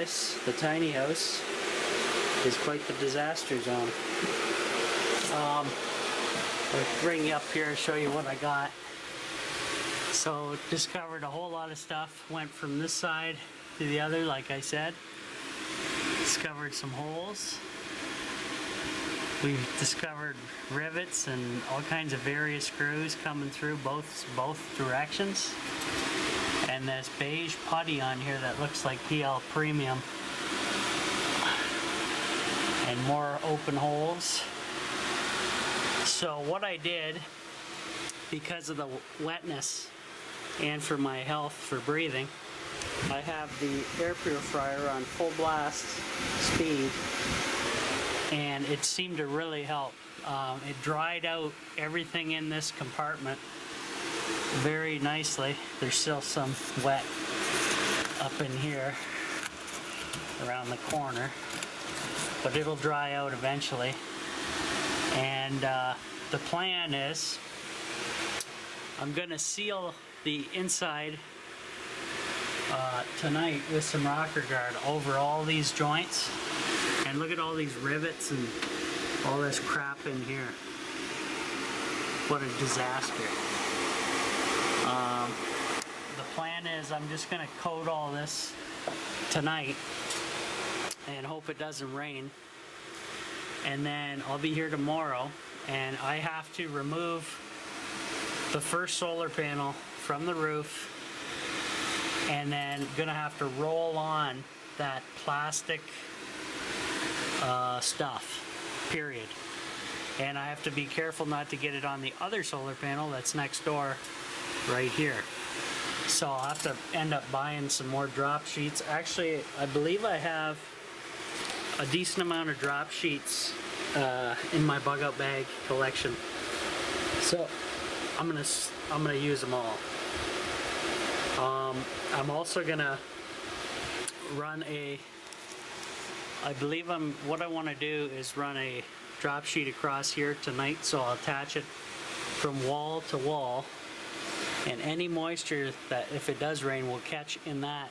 guys, the tiny house is quite the disaster zone. I'll bring you up here and show you what I got. So discovered a whole lot of stuff, went from this side to the other like I said. Discovered some holes. We've discovered rivets and all kinds of various screws coming through both directions. And this beige putty on here that looks like PL Premium. And more open holes. So what I did, because of the wetness and for my health, for breathing, I have the air purifier on full blast speed, and it seemed to really help. It dried out everything in this compartment very nicely. There's still some wet up in here around the corner, but it'll dry out eventually. And the plan is I'm gonna seal the inside tonight with some rocker guard over all these joints. And look at all these rivets and all this crap in here. What a disaster. The plan is I'm just gonna coat all this tonight and hope it doesn't rain. And then I'll be here tomorrow, and I have to remove the first solar panel from the roof, and then gonna have to roll on that plastic stuff, period. And I have to be careful not to get it on the other solar panel that's next door right here. So I'll have to end up buying some more drop sheets. Actually, I believe I have a decent amount of drop sheets in my bug out bag collection, so I'm gonna use them all. I'm also gonna run what I want to do is run a drop sheet across here tonight, so I'll attach it from wall to wall, and any moisture that, if it does rain, will catch in that.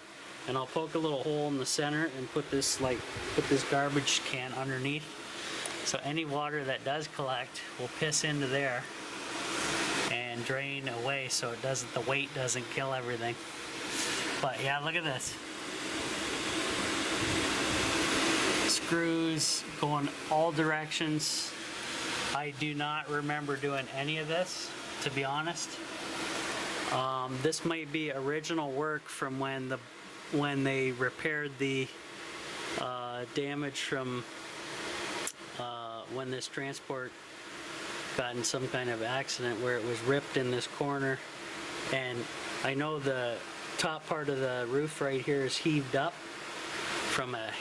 And I'll poke a little hole in the center and put this garbage can underneath, so any water that does collect will piss into there and drain away, so the weight doesn't kill everything. But yeah, look at this. Screws going all directions. I do not remember doing any of this, to be honest. This might be original work from when they repaired the damage from when this transport got in some kind of accident where it was ripped in this corner. And I know the top part of the roof right here is heaved up from a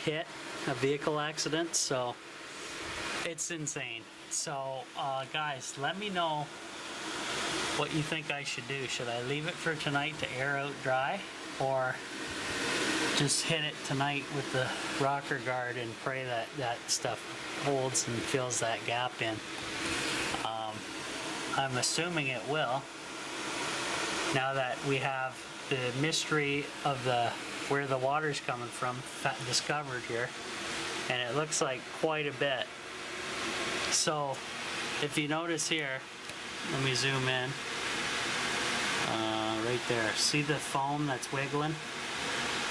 vehicle accident, so it's insane. So guys, let me know what you think I should do. Should I leave it for tonight to air out dry, or just hit it tonight with the rocker guard and pray that that stuff holds and fills that gap in? I'm assuming it will, now that we have the mystery of where the water's coming from discovered here, and it looks like quite a bit. So if you notice here, let me zoom in, right there, see the foam that's wiggling?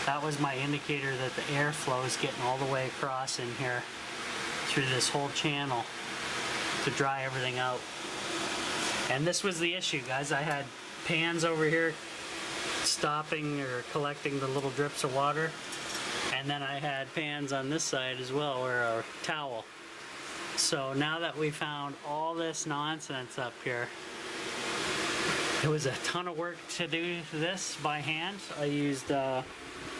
That was my indicator that the airflow is getting all the way across in here through this whole channel to dry everything out. And this was the issue, guys. I had pans over here stopping or collecting the little drips of water, and then I had pans on this side as well, or a towel. So now that we found all this nonsense up here, it was a ton of work to do this by hand. I used a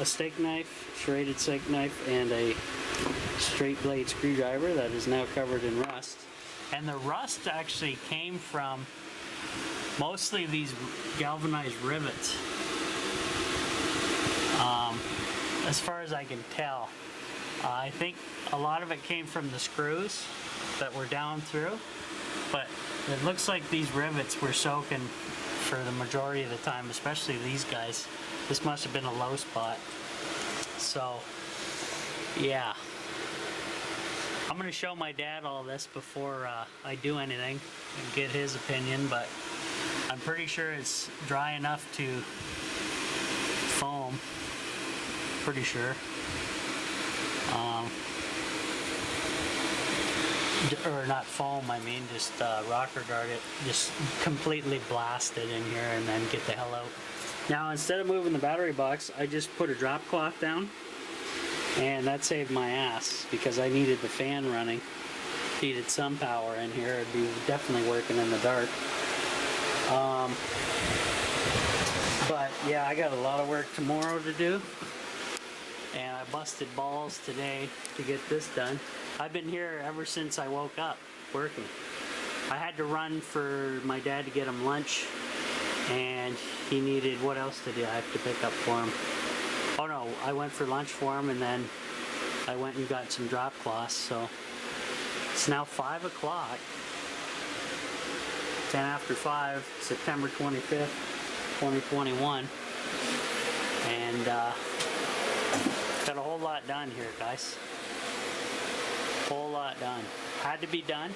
steak knife, serrated steak knife, and a straight blade screwdriver that is now covered in rust. And the rust actually came from mostly these galvanized rivets, as far as I can tell. I think a lot of it came from the screws that were down through, but it looks like these rivets were soaking for the majority of the time, especially these guys. This must have been a low spot. So yeah. I'm gonna show my dad all this before I do anything and get his opinion, but I'm pretty sure it's dry enough to foam. Pretty sure. Or not foam, I mean, just rocker guard it, just completely blast it in here and then get the hell out. Now, instead of moving the battery box, I just put a drop cloth down, and that saved my ass because I needed the fan running. Needed some power in here. It'd be definitely working in the dark. But yeah, I got a lot of work tomorrow to do, and I busted balls today to get this done. I've been here ever since I woke up working. I had to run for my dad to get him lunch, and he needed, what else did I have to pick up for him? Oh no, I went for lunch for him, and then I went and got some drop cloths. So it's now 5 o'clock, 10 after 5, September 25th, 2021, and got a whole lot done here, guys. Whole lot done. Had to be done.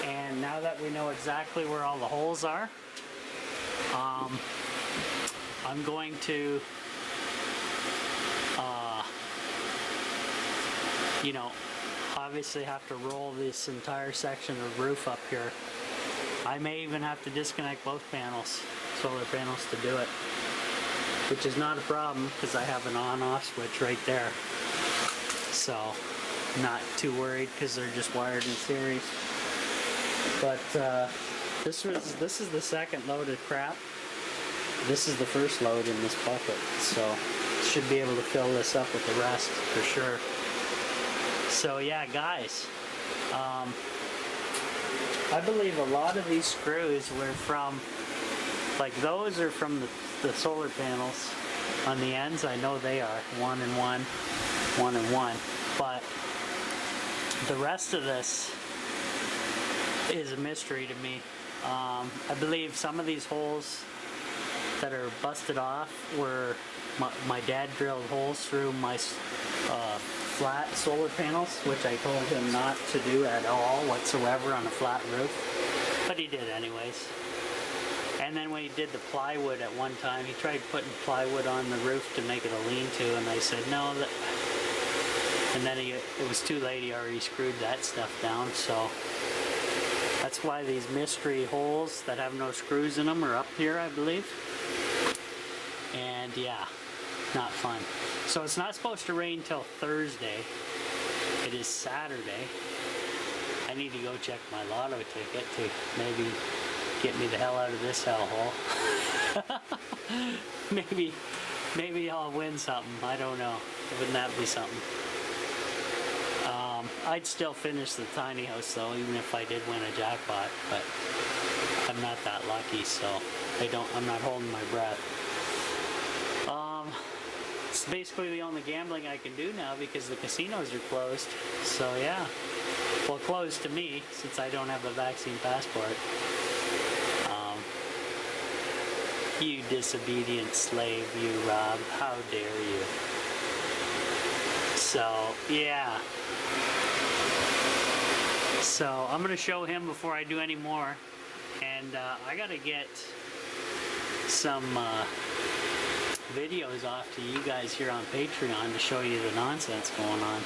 And now that we know exactly where all the holes are, I'm going to you know, obviously have to roll this entire section of roof up here. I may even have to disconnect both panels, solar panels, to do it, which is not a problem because I have an on-off switch right there. So not too worried because they're just wired in series. But this is the second load of crap. This is the first load in this bucket, so should be able to fill this up with the rest for sure. So yeah, guys, I believe a lot of these screws were from, like those are from the solar panels on the ends. I know they are 1 and 1, 1 and 1, but the rest of this is a mystery to me. I believe some of these holes that are busted off were my dad drilled holes through my flat solar panels, which I told him not to do at all whatsoever on a flat roof, but he did anyways. And then when he did the plywood at one time, he tried putting plywood on the roof to make it a lean-to, and I said no. And then it was too late. He already screwed that stuff down. So that's why these mystery holes that have no screws in them are up here, I believe. And yeah, not fun. So it's not supposed to rain till Thursday. It is Saturday. I need to go check my lotto ticket to maybe get me the hell out of this hellhole. maybe I'll win something. I don't know. Wouldn't that be something? I'd still finish the tiny house though, even if I did win a jackpot, but I'm not that lucky, so I'm not holding my breath. It's basically the only gambling I can do now because the casinos are closed. So yeah, well, closed to me since I don't have a vaccine passport. You disobedient slave, you, Rob, how dare you. So yeah, so I'm gonna show him before I do any more, and I gotta get some videos off to you guys here on Patreon to show you the nonsense going on.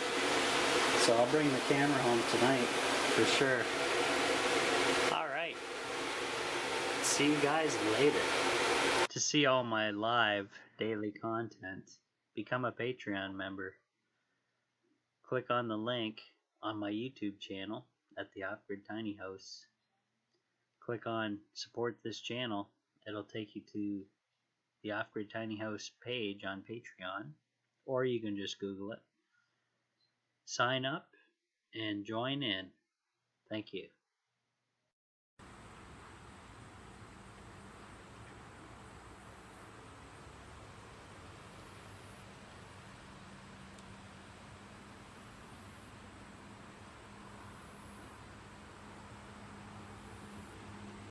So I'll bring the camera home tonight for sure. Alright, see you guys later. To see all my live daily content, become a Patreon member. Click on the link on my YouTube channel at the Off-Grid Tiny House. Click on support this channel. It'll take you to the Off-Grid Tiny House page on Patreon, or you can just Google it. Sign up and join in. Thank you.